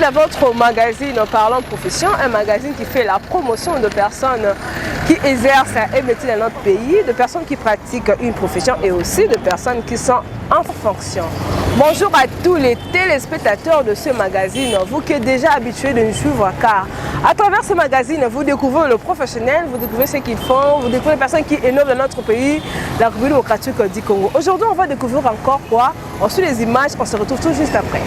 à votre magazine Parlons Profession, un magazine qui fait la promotion de personnes qui exercent un métier dans notre pays, de personnes qui pratiquent une profession et aussi de personnes qui sont en fonction. Bonjour à tous les téléspectateurs de ce magazine, vous qui êtes déjà habitués de nous suivre, car à travers ce magazine, vous découvrez le professionnel, vous découvrez ce qu'ils font, vous découvrez les personnes qui innovent dans notre pays, la République démocratique du Congo. Aujourd'hui, on va découvrir encore quoi? On suit les images, on se retrouve tout juste après.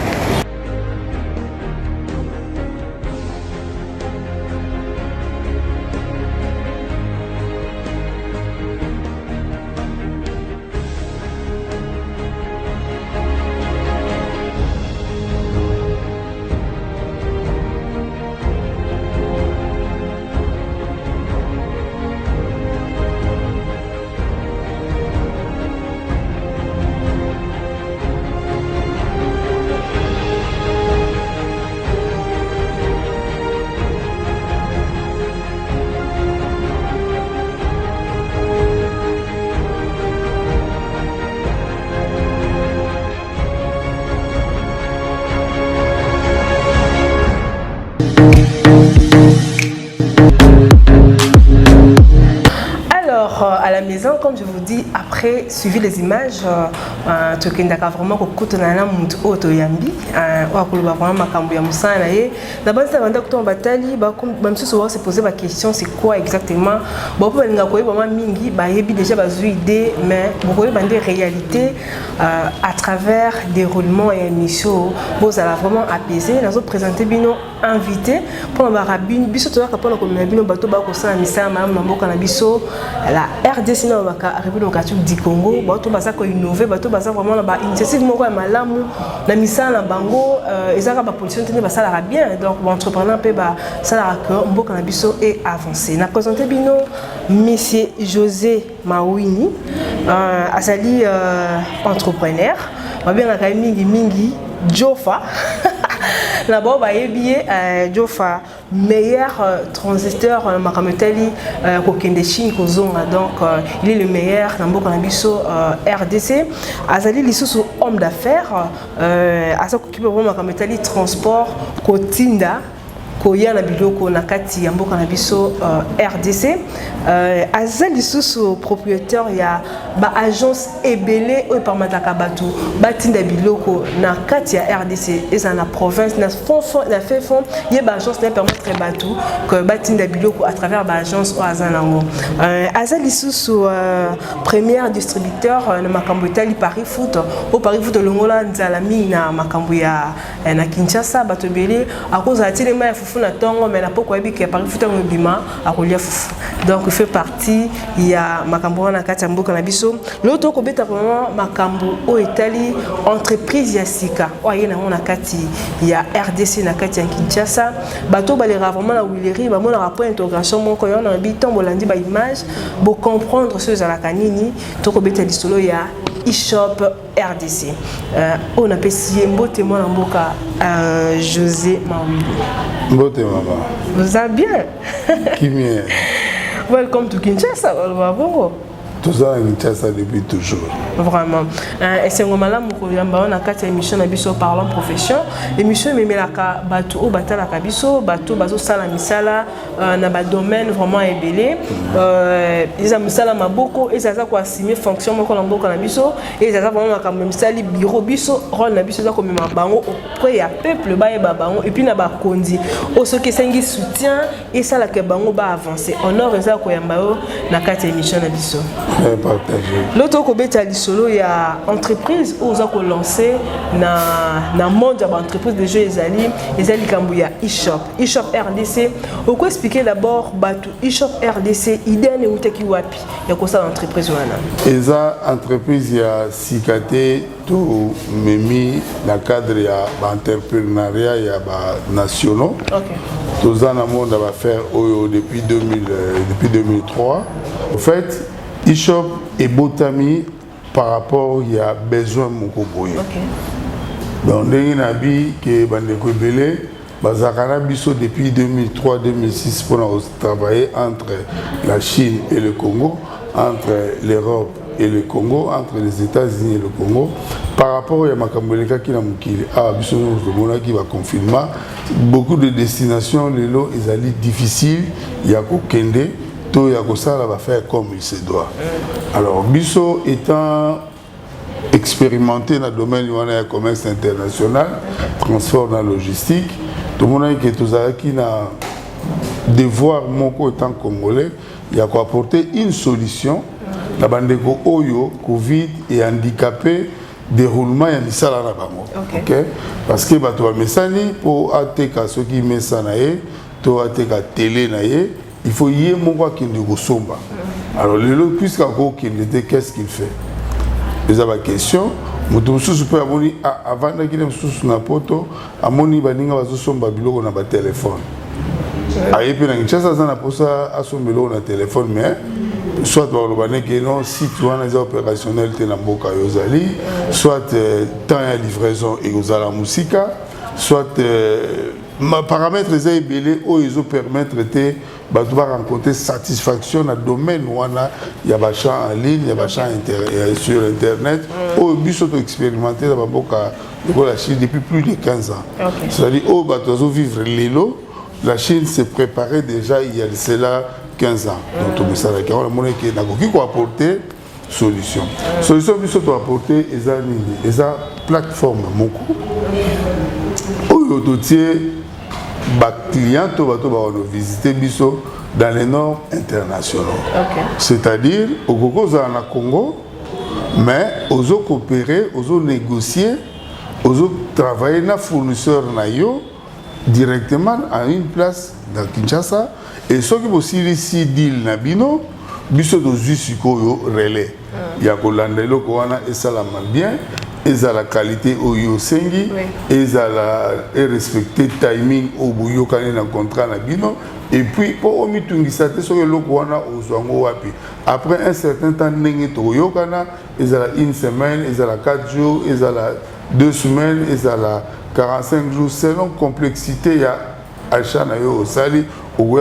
À la maison, comme je vous dis, après suivi les images, tu as vraiment beaucoup de yambi, d'abord, c'est bataille, même si souvent se poser la question, c'est quoi exactement? Bon, pour mingi, déjà idée, mais beaucoup de réalité à travers déroulement et émission, vous allez vraiment apaiser. Nous avons présenté bino invité pour la rabine, biso to ka pour la bino bato ba ko sa misa ma mboka na biso la RDC na baka République démocratique du Congo, bato baza ko innover, bato baza vraiment ba initiative moko ya malamu na misa na bango ezaka ba position tene ba sala bien, donc entrepreneur pe ba sala ka mboka na biso et avancer. Na présenté bino monsieur José Mawini, azali entrepreneur, ba bien na mingi Jofa. Là-bas, Jofa, meilleur transistor Makametali Kokende Chine Kozonga, donc il est le meilleur dans le RDC. Azali Lissou homme d'affaires, Asa Kokipe Makametali transport Kotinda. Koya na biloko na kati ya mboka na biso RDC azali susu propriétaire ya ba agence ebele o permetaka bato batinda biloko na kati ya RDC eza na province na fond na fait fond ye ba agence na permettre bato que batinda biloko à travers ba agence o azanango azali susu premier distributeur na makambo etali Paris Foot au Paris Foot longola nzala mi na makambo ya na Kinshasa bato belé à cause de tilema na tongo mais na poko yebi ke Paris Foot ngobima akolia fufu, donc il fait partie il y a makambo na kati ya mboka na biso l'autre ko beta vraiment makambo o etali entreprise ya sika oye na mona kati ya RDC na kati ya Kinshasa bato balera vraiment la Willery ba mona rapport intégration moko yo na biton bolandi ba image bo comprendre ce za la kanini to ko beta lisolo ya e-shop RDC. On a payé mbote moi na mboka José Mawili. Mbote maman. Vous allez bien? Qui vient? Welcome to Kinshasa. Tout ça en Kinshasa depuis toujours. Vraiment. Et c'est un malade on a quatre émissions na biso Parlons Profession. Émission memelaka bato o batalaka biso bato bazo sala misala na ba domaine vraiment ébélé. Ils ont misala maboko et ça quoi assumer fonction moko na mboka na biso et ça vraiment comme misali bureau biso rôle na biso za comme bango auprès ya peuple ba bango et puis na ba kondi o ce que sengi soutien et ça la que bango ba avancer. Honor eza ko yamba na quatre émissions na biso. L'autre côté de l'isolo, il y a entreprise où on a lancé dans monde de l'entreprise de jeux Ezali Kambouya e-shop RDC. On peut expliquer d'abord batu e-shop RDC idée ne uteki wapi ya kosa l'entreprise wana. Eza entreprise ya sikate tout memi dans cadre ya entrepreneuriat ya ba nationaux. OK. Tous en monde va faire depuis 2003. En fait, e-shop et botami par rapport il y a besoin mon koboye. OK. Donc il y a bi que bandeko belé bazakana biso depuis 2003-2006 pour travailler entre la Chine et le Congo, entre l'Europe et le Congo, entre les États-Unis et le Congo, par rapport à Makamboleka qui n'a va confinement, beaucoup de destinations, les lots, ils allaient difficiles, il y a Kende, tout y a ça, va faire comme il se doit. Alors, Bisso étant expérimenté dans le domaine du commerce international, transport dans la logistique, tout le monde a dit que tout ça qui n'a devoir mon étant congolais, il y a apporter une solution. La bande de Oyo, Covid et handicapé, déroulement et misala na bango. OK. Parce que ba to mesani pour ateka ceux qui mesanaye, to ateka télé naye, il faut y mon quoi qui ne somba. Alors le lot puisqu'à quoi qu'il était qu'est-ce qu'il fait? Les a question, mutu sous peut amoni avant qu'il sous na poto, amoni baninga bazo somba biloko na ba téléphone. Aïe pe na Kinshasa ça na posa a somba biloko na téléphone mais soit que non, si tu as des opérationnels, tu as soit temps de livraison et aux la musique, soit paramètres ils ont permettre de rencontrer satisfaction dans le domaine où il y a des champs en ligne, il y a des champs sur Internet, où ils ont expérimenté dans la Chine depuis plus de 15 ans. C'est-à-dire où vivre l'élo, la Chine s'est préparée déjà il y a cela 15 ans. Donc, tout ça, on a monnaie qui a apporté solution. Solution qui doit apporter est la plateforme mon coup. Où dotier clients qui visiter biso dans les normes internationaux. C'est-à-dire au Congo, mais aux coopérer, aux négocier, aux travailler na fournisseur na yo directement à une place dans Kinshasa. Et ce qui est aussi ici, deal Nabino, biso dozu sikoyo relais. Il y a Kolandelo Koana et ça la bien, et ça la qualité au Yosengi, et ça la respecter timing au Bouyo Kane dans contrat Nabino. Et puis pour omitungisa te so le Koana au Zwango wapi. Après un certain temps nengi to Yokana, et ça la une semaine, et ça la 4 jours, et ça la 2 semaines, et ça la 45 jours selon complexité il y a achat na yo sali au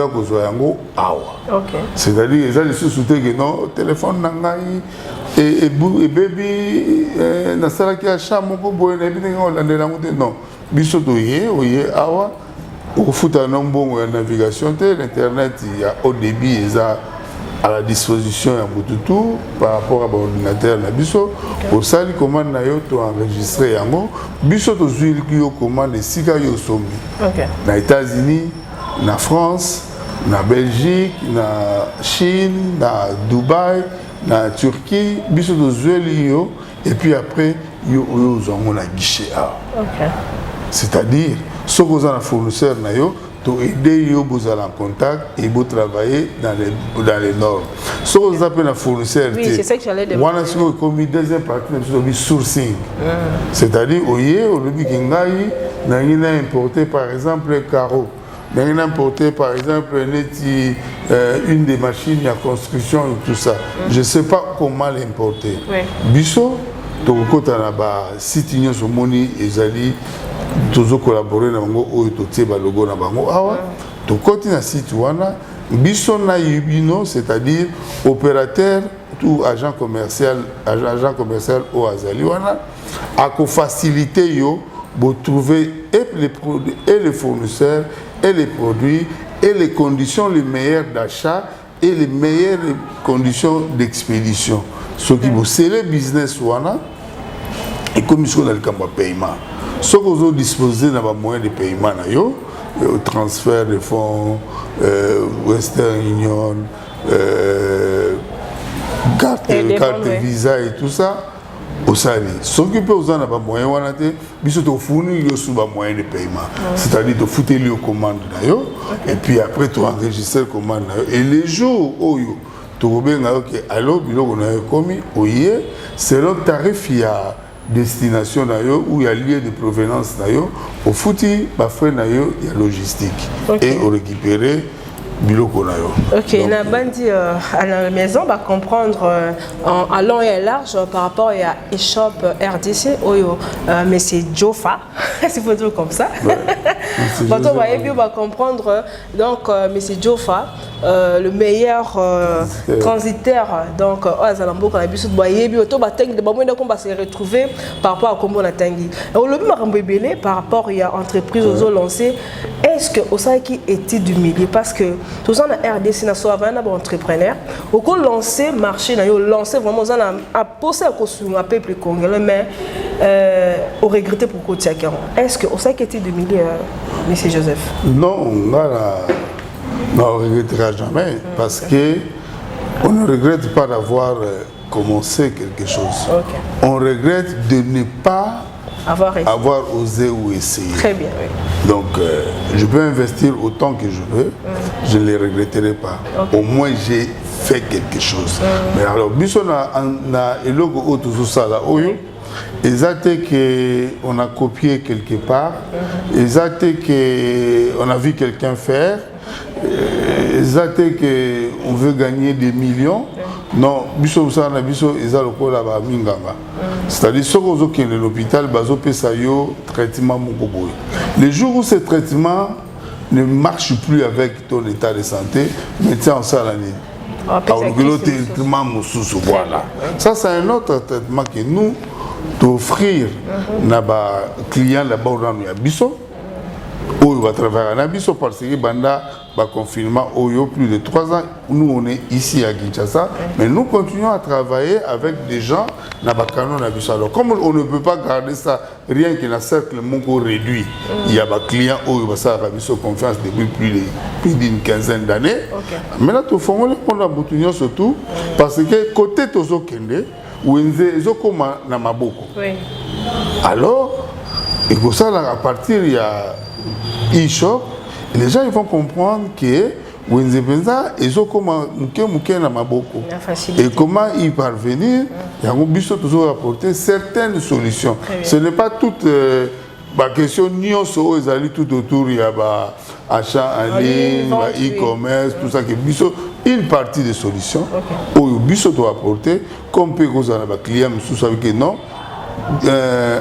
c'est-à-dire les gens se soutiennent que non téléphone nangai et baby na sala ki achat moko boye na bino olandela ngote non biso doye oye awa au futa nombongo ya navigation te l'internet il y a au débit à la disposition ya mututu par rapport à l'ordinateur na biso au sali commande na yo to enregistrer yango biso to zuili ki yo commande sika yo sombi na États-Unis na France na Belgique na Chine na Dubaï na Turquie biso to zuili yo et puis après yo zongo na guichet c'est-à-dire ce que vous avez fournisseur na yo pour aider vous à en contact et vous travailler dans les normes. Ce que vous appelez un fournisseur, c'est ça que j'allais dire. On a comme deuxième partie de sourcing. C'est-à-dire, au début, on a importé par exemple les carreaux. On a importé par exemple une des machines à construction et tout ça. Je ne sais pas comment l'importer. Bisso, donc quand on a site sur Moni et Zali, toujours collaborer dans bango ou totier ba logo na bango awa to côté na site wana biso na yubino c'est-à-dire opérateur ou agent commercial au azali wana a ko faciliter yo pour trouver et les produits et les fournisseurs et les produits et les conditions les meilleures d'achat et les meilleures conditions d'expédition ce qui vous c'est le business wana et comme ils sont dans le camp de paiement. Ce que vous disposez dans les moyens de paiement, transfert de fonds, Western Union, carte Visa et tout ça, au Sali. Ce qui peut vous en avoir moyen, c'est de fournir sous les moyens de paiement. C'est-à-dire de foutre les commandes, et puis après, tu enregistres les commandes. Et les jours où tu as alors, c'est le tarif il y a destination où il y a lieu de provenance au fouti bafre il y a logistique et au récupérer biloko na yo. OK, na bandi à la maison va comprendre en long et large par rapport à eShop RDC oyo monsieur Jofa si faut dire comme ça. Bato va comprendre donc monsieur Jofa le meilleur transitaire. Donc, on a l'habitude de se retrouver par rapport à comment on a tangi. Le par rapport à l'entreprise aux lancé, est-ce que au sein qui était du milieu parce que tout ça na RDC na so avant un entrepreneur au qu'on lancer marché na yo lancer vraiment ça a posé à cause du peuple congolais mais au regretter pour côté est-ce que au sein qui était du milieu monsieur Joseph? Non, on ne regrettera jamais parce que on ne regrette pas d'avoir commencé quelque chose. Okay. On regrette de ne pas avoir osé ou essayé. Très bien, oui. Donc, je peux investir autant que je veux, je ne les regretterai pas. Okay. Au moins, j'ai fait quelque chose. Mais alors, on a on a copié quelque part, on a vu quelqu'un faire, qu'on veut gagner des millions. Non, c'est-à-dire ceux qui sont dans l'hôpital, traitement. Les jours où ce traitement ne marche plus avec ton état de santé, médecin en salle voilà. Ça, c'est un autre traitement que nous d'offrir à clients là-bas où on va travailler à Bisso parce que banda confinement plus de 3 ans nous on est ici à Kinshasa mais nous continuons à travailler avec des gens na bakano na Bisso. Alors comme on ne peut pas garder ça rien que dans cercle mongo réduit, il y a des clients où ça a Bisso confiance depuis plus d'une quinzaine d'années. Maintenant tout fond on a boutonné surtout parce que côté tozo kende wenze ezokoma na maboko. Alors et pour ça à partir il y a e-shop, les gens ils vont comprendre que Wenze Benza ils ont comment na maboko et comment y parvenir. Il y a toujours apporter certaines solutions. Ce n'est pas toute la question ni ils allaient tout autour il y a achat en ligne, e-commerce, tout ça que biso une partie des solutions où biso doit apporter comme peut causer à client sous savez que non.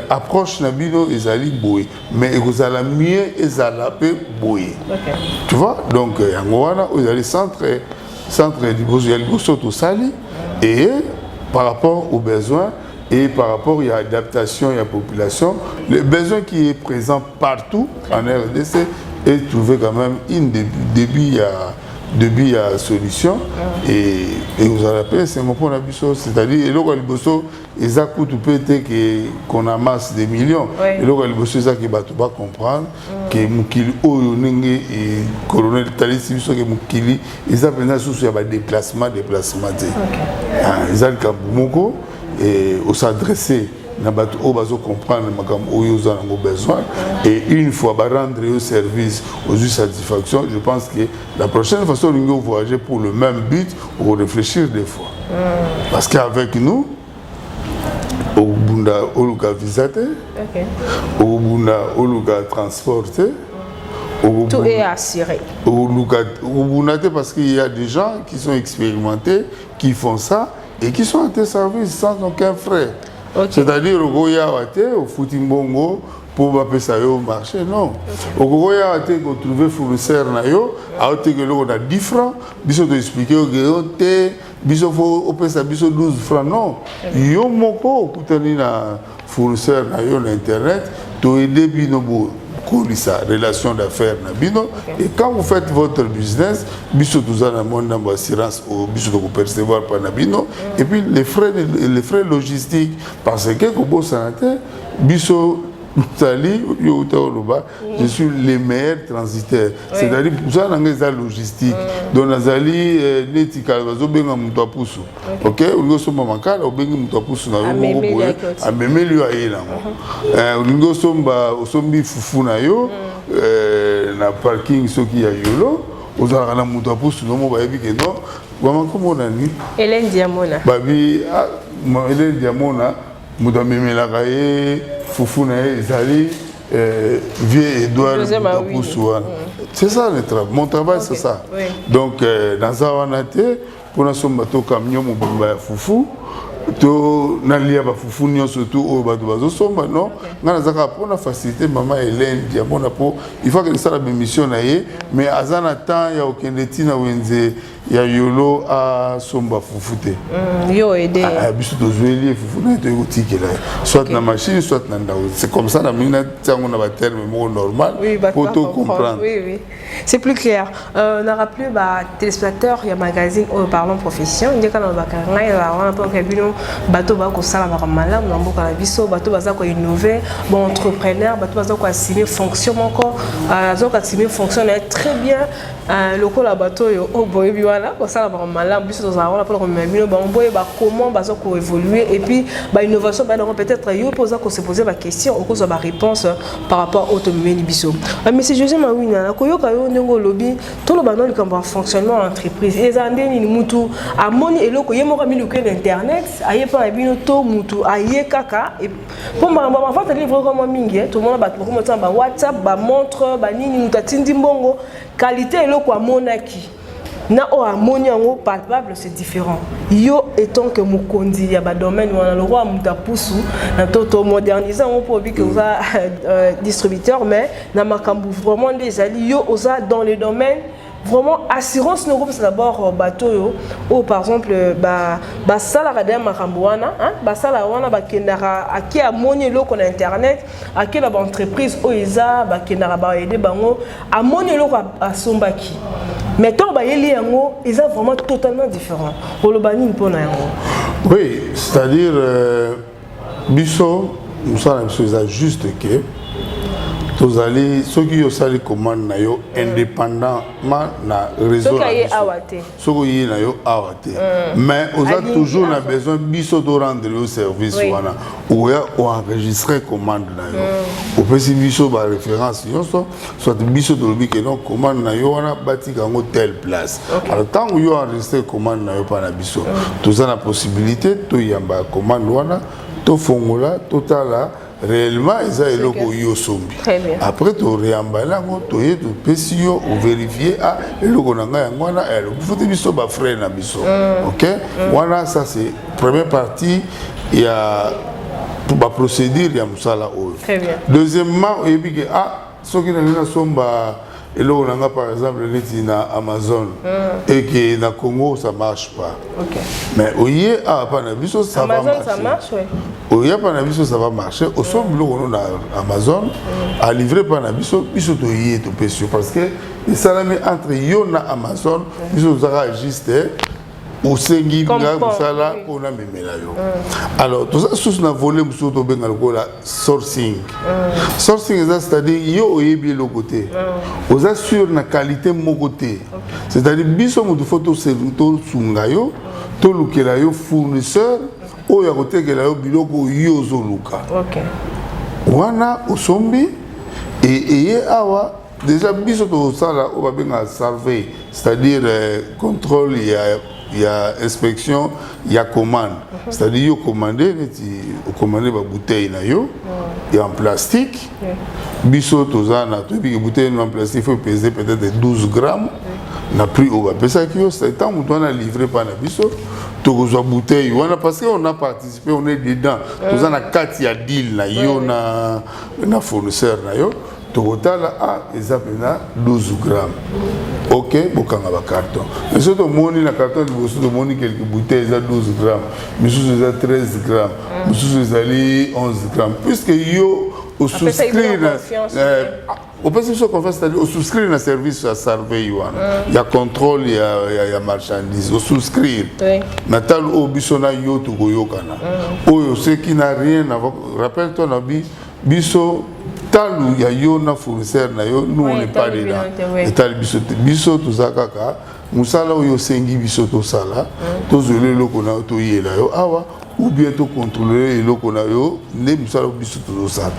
Approche Nabino et Zali Boé, mais vous allez mieux et Zalapé Boé. Tu vois, donc Yangoana, vous allez centre du Bosso tout Sali et par rapport aux besoins et par rapport à l'adaptation et à la population, le besoin qui est présent partout en RDC est trouvé quand même une début à solution et vous allez appeler c'est mon point d'habitude, c'est-à-dire et là le bosso ils a coûté peut-être qu'on amasse des millions et là le bosso ça qui va comprendre que Mukili Oyonenge et colonel Talisi que Mukili ils a besoin sous il y a déplacement ils a le Kabumoko et on s'adresser na bato o bazo comprendre makam oyo za ngo besoin et une fois ba rendre au service aux satisfaction. Je pense que la prochaine façon de voyager pour le même but ou réfléchir des fois parce qu'avec nous au bunda oluka visiter au bunda oluka transporter tout est assuré au bunda parce qu'il y a des gens qui sont expérimentés qui font ça et qui sont à tes services sans aucun frais. C'est-à-dire au Futimbongo pour appeler ça au marché, non. Au Goya, on trouve fournisseur na yo, a on a 10 francs, biso te expliquer au biso faut opé ça biso 12 francs, non. Yo moko kutani na fournisseur na yo na internet, to aider binobo ça relation d'affaires nabino et quand vous faites votre business biso tous en monde d'assurance au biso de vous percevoir par nabino et puis les frais logistiques parce que comme santé biso Tali, je suis les meilleurs transitaires. C'est-à-dire pour ça, on a la logistique. Donc, Nazali, Netika, Zobenga Mutapusu. Ok, on a somma makala, Obenga Mutapusu, na a même lui à Yélan. On a sombi Fufu na yo, na parking, ce qui a yolo. On a un Mutapusu, no mo baby que non. Comment on a dit? Hélène Diamona. Babi, Hélène Diamona, Mudamela Gaye. Foufou Zali, vieux Edouard Mutapusu. C'est ça le travail. Mon travail, c'est ça. Donc, dans Zawanate, pour nous sommes bateau camion, mon Foufou, to nalia ba fufu surtout au bato bazo somba non ngana zaka pona faciliter maman Hélène dia bona po il faut que ça la mission na ye mais azana temps ya okende tina wenze ya yolo a somba fufu te yo aider biso to zweli fufu na to yotike là soit na machine soit na ndao c'est comme ça na mina tango na ba terme normal pour tout comprendre. Oui, c'est plus clair. On a rappelé téléspectateurs, il y a magazine Parlons Profession. Il y a quand on a pas qu'un bateau ba ko sala ba malam na mboka na biso bateau baza ko innover bon entrepreneur bateau baza ko assumer fonction encore azo ko assumer fonction très bien le ko la bateau yo boye bi wala ko sala ba malam biso to za wala pour ko mebino ba boye ba comment baza ko évoluer et puis ba innovation ba peut-être yo poser ko se poser la question au cause ba réponse par rapport au autonomie biso. Mais c'est José Mawina na ko yo ka yo ndongo lobby tout le bando le fonctionnement entreprise les andeni ni mutu amoni eloko yemo ka miluke d'internet aye pa bino to mutu aye kaka et pour ma fa livre comme mingi tout le monde ba ko motsa ba WhatsApp ba montre ba nini mutatindi mbongo qualité eloko amonaki na o amoni yango palpable c'est différent yo étant que mukondi ya ba domaine wana le roi mutapusu na toto moderniser on pour que oza distributeur mais na makambu vraiment des ali yo oza dans le domaine vraiment assurance no groupe c'est d'abord bateau yo ou par exemple ba sala radem makambuana hein ba sala wana ba kendara aki amoni loko na internet aki la entreprise o iza ba kendara ba aider bango amoni loko asombaki mais tant ba yeli yango ils sont vraiment totalement différent olobani mpona yango. Oui, c'est-à-dire biso nous sommes juste que tous allez ceux qui ont sali commande na yo indépendamment na réseau ceux qui na yo awate mais on a toujours na besoin biso de rendre le service wana ou enregistrer commande na yo au petit biso ba référence yo soit biso de lobi que non commande na yo wana batika ngo telle place alors tant que yo enregistrer commande na yo pa na biso tous a la possibilité to yamba commande wana to fongola totala réellement ils ont eloko yo sombi après tu réemballer ngo to ye to pesio ou vérifier ah eloko nanga yangwana eloko faut biso ba frère na biso OK voilà ça c'est première partie il y a ba procédure ya musala o deuxièmement et puis ah ce qui na somba eloko nanga par exemple na Amazon et que na Congo ça marche pas mais oye ah pas na biso ça va marcher ça marche oye pas na biso ça va marcher au sombre eloko na Amazon à livrer pas na biso to yé to pesio parce que les salami entre yo na Amazon biso ça juste au sengi nga musala pona memela yo alors tout ça sous na volé muso to benga lokola sourcing sourcing c'est-à-dire yo oyebi le côté aux assure na qualité mon côté c'est-à-dire biso mu photo to sunga yo to lukela yo fournisseur o ya côté que la yo biloko yo zoluka OK wana osombi et awa déjà biso to sala o ba benga survey c'est-à-dire contrôle il y a inspection, il y a commande. C'est-à-dire yo commander la bouteille na yo et en plastique. Biso tozana to bi bouteille en plastique faut peser peut-être 12 grammes. Na prix au bas ça que c'est tant on a livré par na biso to ko bouteille wana parce qu'on a participé on est dedans. Tozana 4 ya deal na yo na fournisseur na yo. Total a ezapena 12 grammes. OK, bokanga ba carton. Mais ce to moni na carton de bosso de moni quelques bouteilles à 12 grammes. Mais sous à 13 grammes. Mais sous ali 11 grammes. Puisque yo au souscrire au passé ce qu'on fait c'est-à-dire au souscrire un service à surveiller il y a contrôle il y a marchandise au souscrire. Natal au bisona yo to goyokana. Oyo ce qui n'a rien à voir rappelle-toi nabi biso talu ya yo na fournisseur na yo nous on n'est pas dedans et tal biso to zakaka musala yo sengi biso to sala to zole loko na to yela yo awa ou bien to contrôler loko na yo ne musala biso to sala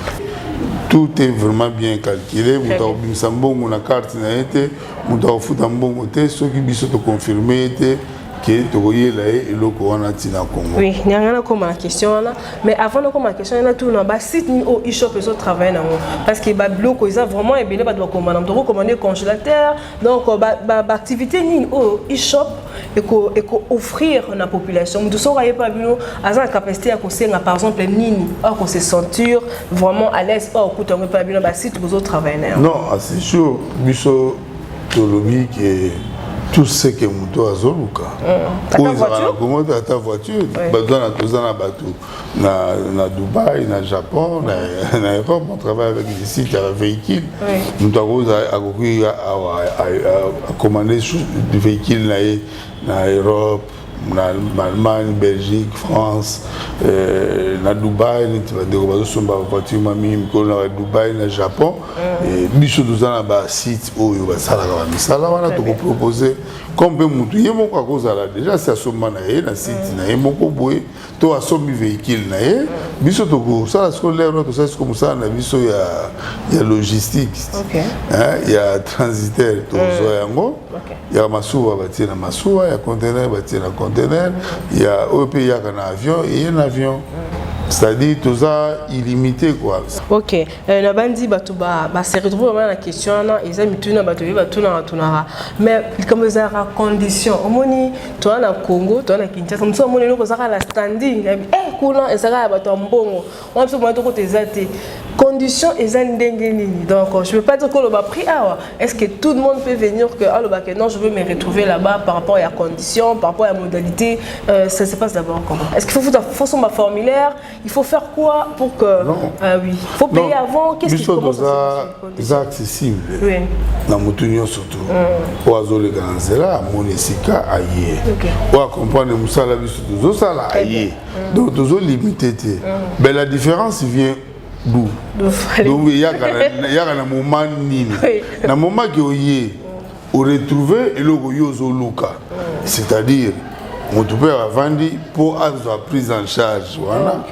tout est vraiment bien calculé muta obimsa mbongo na carte na été muta ofuta mbongo te soki biso to confirmer te que tokoye là et loko wana tina Congo. Oui, il y a comme la question là, mais avant de comme la question, il y a tout dans site ni au e-shop ils travaillent dans parce que ba bloco ils a vraiment et bien ba doit commander congélateur. Donc activité ni au e-shop et ko offrir na population. Nous so pas bien à la capacité à conseiller par exemple nini, or qu'on se sentir vraiment à l'aise or écoute on pas bien ba site vous travaillez. Non, c'est sûr, biso tolobi que tout ce que muto azoluka. Ta voiture, ta voiture, bazana tozana bateau na Dubaï, na Japon, na Europe, on travaille avec des sites à véhicules. Nous avons commandé des véhicules na Europe, en Allemagne, Belgique, France, na Dubaï, nous avons voiture mamie, na Dubaï, na Japon. Et biso tozana ba site où il va sala ka misala wana to proposer comme mutu yemo kwa kozala déjà c'est asomba na ye na site na ye moko boye to asombi véhicule na ye biso to ko sala scolaire to sala comme ça na biso ya logistique hein ya transitaire to zo yango ya masuwa batie na masuwa ya conteneur batie na conteneur ya OP ya kana avion et un avion. C'est-à-dire tout ça illimité quoi. OK. Na bandi batu ba se retrouve vraiment la question là, ils aiment tout na batu na mais comme ça la condition. Omoni toi na Congo, toi na Kinshasa, on so omoni loko ça la standing. Kuna ezaka batu mbongo. On peut moto côté zate. Condition ezandengeni. Donc je veux pas dire que le bas prix est-ce que tout le monde peut venir que non, je veux me retrouver là-bas par rapport à la condition, par rapport à la modalité, ça se passe d'abord comment? Est-ce qu'il faut son formulaire? Il faut faire quoi pour que... oui. Il faut payer avant. Qu'est-ce qu'il commence à c'est accessible. Oui. Dans mon union surtout. Pour les grands là, mon esika aïe. Pour comprendre que ça la vie surtout ça là aïe. Donc toujours limité. Mais la différence vient d'où? Donc il y a un moment nini. Dans le moment que vous retrouvez et le yozo luka. C'est-à-dire mon père a vendu pour avoir prise en charge. Voilà.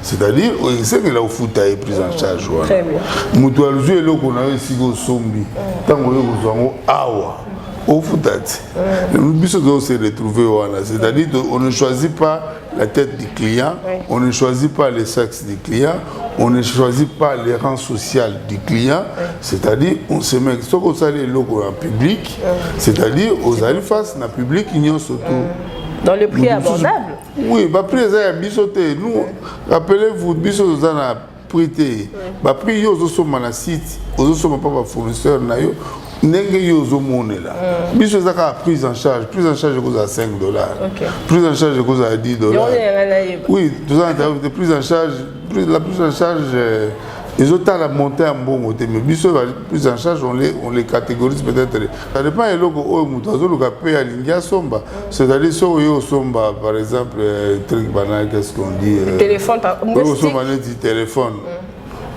C'est-à-dire, c'est que là où fout est prise en charge. Très bien. Mon toit le jeu est là qu'on a eu si gros zombie. Tant qu'on est au awa. Au foutati. Nous devons se retrouver. C'est-à-dire, on ne choisit pas la tête du client, on ne choisit pas le sexe du client, on ne choisit pas les rangs sociaux du client. C'est-à-dire, on se met ce qu'on s'allait en public. C'est-à-dire, aux alliés face dans le public, ils ont surtout. Dans le prix abordable? Oui, le prix est bisoté. Nous, rappelez-vous, bisoté a prêté. Le prix est au sommet de site, aux sommet pas fournisseur. N'engagez yozo monnaie là. Biso zaka prise en charge est à $5. Prise en charge est à $10. Oui, tout ça de prise en charge, la prise en charge ils ont la montée en bon côté mais biso la prise en charge on les catégorise peut-être. Ça dépend de l'ogo au mutazo le paye à l'india somba. C'est-à-dire so yo somba par exemple truc banal qu'est-ce qu'on dit téléphone par somba net téléphone.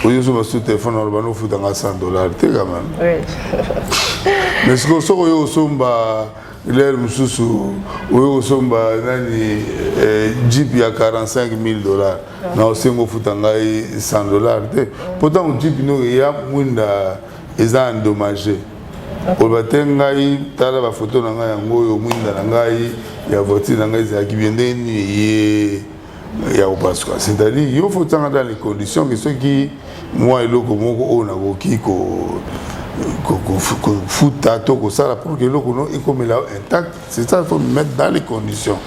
Oui, je suis téléphone normalement faut dans $100 quand même. Oui. Mais ce que so yo somba l'air mususu yo somba nani jeep ya $45,000. Na osengo futanga $100. Pourtant un jeep no ya mwinda eza endommagé. Pour batengai tala ba photo na ngai yango yo mwinda na ngai ya voiture na ngai za kibiende ni ya opaswa. C'est-à-dire il faut tanga dans les conditions que ceux qui moi et loko moko on a ko fouta toko ça pour que loko no et comme là intact, c'est ça il faut mettre dans les conditions.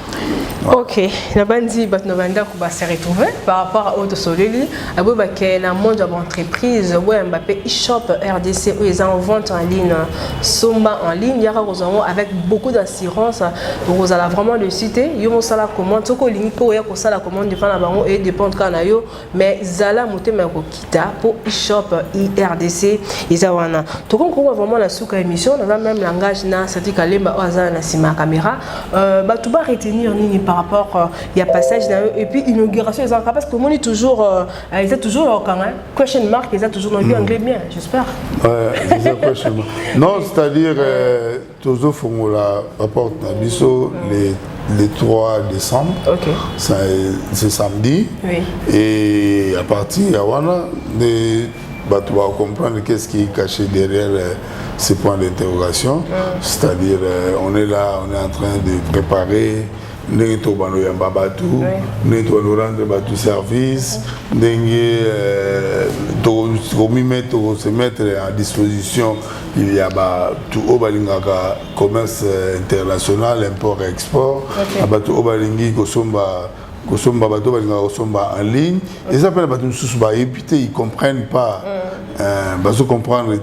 OK, na bandi bat no banda ko ba se retrouver par rapport à auto soleli abo ba ke na monde de entreprise ouais Mbappé e-shop RDC où ils en vente en ligne somba en ligne yaka kozango avec beaucoup d'assurance vous allez vraiment le citer yo mo sala commande toko lingi ko ya ko sala commande dépend na bango et dépend kana yo mais zala motema ko kita pour e-shop RDC izawana to ko vraiment la souka émission dans le même langage na Sadi Kalemba oza na sima caméra ba tout ba retenir nini par rapport il y a passage et puis inauguration ils ont parce que moi toujours ils ont toujours quand même question mark ils ont toujours dans anglais bien j'espère. Ouais, c'est question mark. Non, c'est-à-dire toujours formula rapport na biso le 3 décembre. OK. C'est samedi. Oui. Et à partir de tu vas comprendre qu'est-ce qui est caché derrière ces points d'interrogation. C'est-à-dire, on est là, on est en train de préparer. Nous rendre tout service, nous se mettre à disposition. Il y a tout au commerce international, import et export. Tout au en ligne. Et ça peut être ils ne comprennent pas. Ils comprennent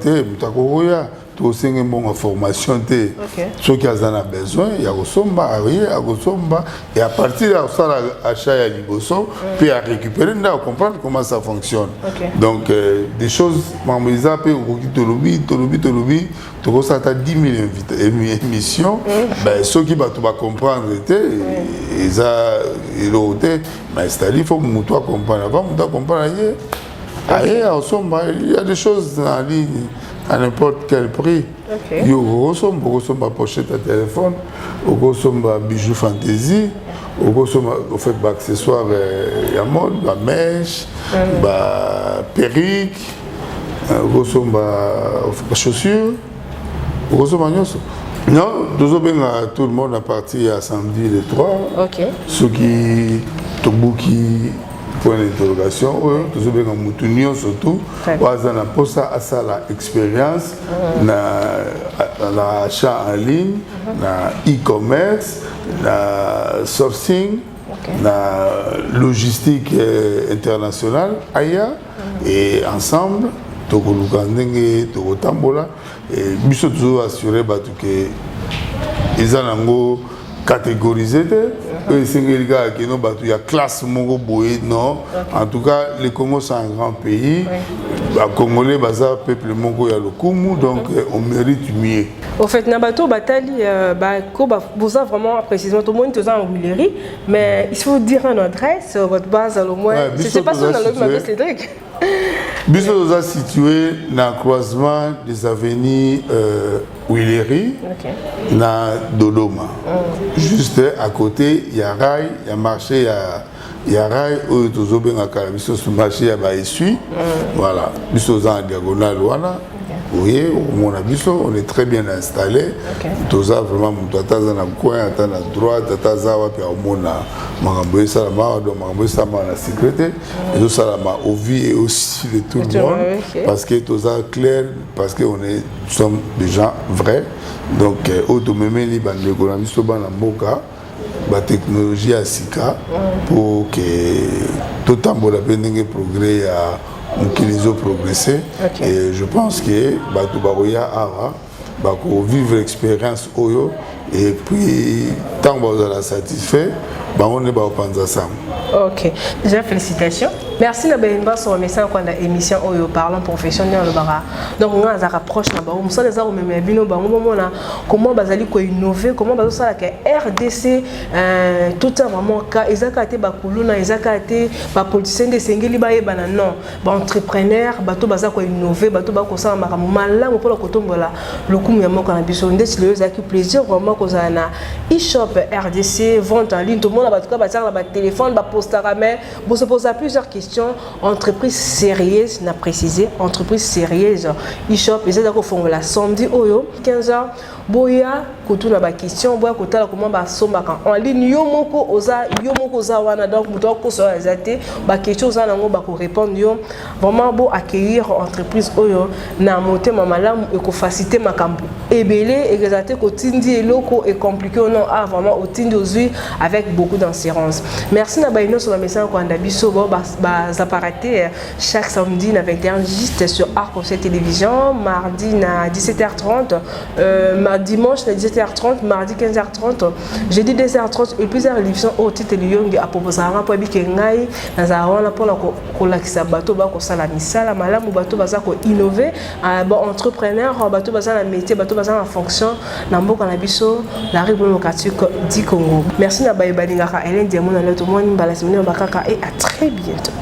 aussi une bonne formation. Ceux qui ont besoin, il y a et à partir de ça, l'achat et l'immobilier, puis à récupérer, on va comprendre comment ça fonctionne. Donc, des choses, ils appellent tu as 10 000 émissions, ceux qui vont comprendre, c'est-à-dire qu'il faut que tu comprennes. Avant, tu comprends, il y a des choses en ligne à n'importe quel prix. Il y a pochette à téléphone, bijoux fantaisie, accessoires à mode, mèche, perruque, chaussures. Non, tout le monde a parti à samedi le 3. Ceux qui point d'interrogation, surtout, expérience, l'achat en ligne, e-commerce, sourcing, logistique internationale, et ensemble, et nous sommes toujours assurés que les gens catégorisés. Il y a classe non. En tout cas, les Congos c'est un grand pays. Les Congolais, peuple mongo ya lokumu, donc on mérite mieux. Au fait, Nabato Batali, vous avez vraiment précisément tout le monde est en Huiléry, mais il faut dire une adresse, votre base à l'au moins. C'est pas ça dans le Cédric. Nous sommes situés dans le croisement des avenues Huiléry, dans Dodoma. Juste à côté, il y a rail, il y a marché, il y a rail, où nous sommes marché, il y a essuie. Voilà, nous sommes en diagonale. Vous voyez, on est très bien installé. Nous avons vraiment un coin, à droite, la sécurité, au vie et aussi de tout le monde. Parce que tout ça clair, parce que nous sommes des gens vrais. Donc, la technologie à Sika pour que tout le monde ait progrès à progresser. Et je pense que vivre l'expérience et puis tant que vous êtes satisfait, on est ensemble. Ok, déjà félicitations. Merci Nabaimba sur le message quand la émission Oyo parlons professionnel le bara. Donc on a rapproche na ba on les a même bino ba comment bazali ko innover, comment bazo sala que RDC tout ça vraiment ka ezakate ba kuluna ezakate ba politicien de sengeli ba yebana non, ba entrepreneur bato baza ko innover, bato ba ko sala makamu malamu pour ko tombola lokumu ya moko na biso ndeti le ezaki plaisir vraiment ko za na e-shop RDC vente en ligne tout le monde ba tout cas ba tire ba téléphone ba postaramé, vous se posez plusieurs questions. Entreprise sérieuse, n'a précisé, entreprise sérieuse, e-shop, ils ont fait la samedi, 15h, boya, koutou na ba question, boya kouta la comment ba somba en ligne, yomoko oza wana, donc mouton ko so azate, ba question oza nango ba ko répondre yo, vraiment beau accueillir entreprise oyo, na moté mamalam et ko faciliter makambo. Ebele et exaté ko tindi eloko et compliqué non, ah vraiment au tindi ozui avec beaucoup d'assurance. Merci na ba ino sur la message ko andabiso appareils chaque samedi na 21 juste sur Arc Télévision, mardi na 17h30, dimanche na 17h30, mardi 15h30, jeudi 2h30 et plusieurs émissions au titre de Yongi à proposer un rapport avec Ngai na zawana pour la bateau ba ko sala misala malamu bateau baza ko innover entrepreneur bateau baza na métier bateau baza en fonction na mboka na biso la République démocratique du Congo. Merci na baye balingaka Hélène Diamond na le tout monde mbala semaine bakaka et à très bientôt.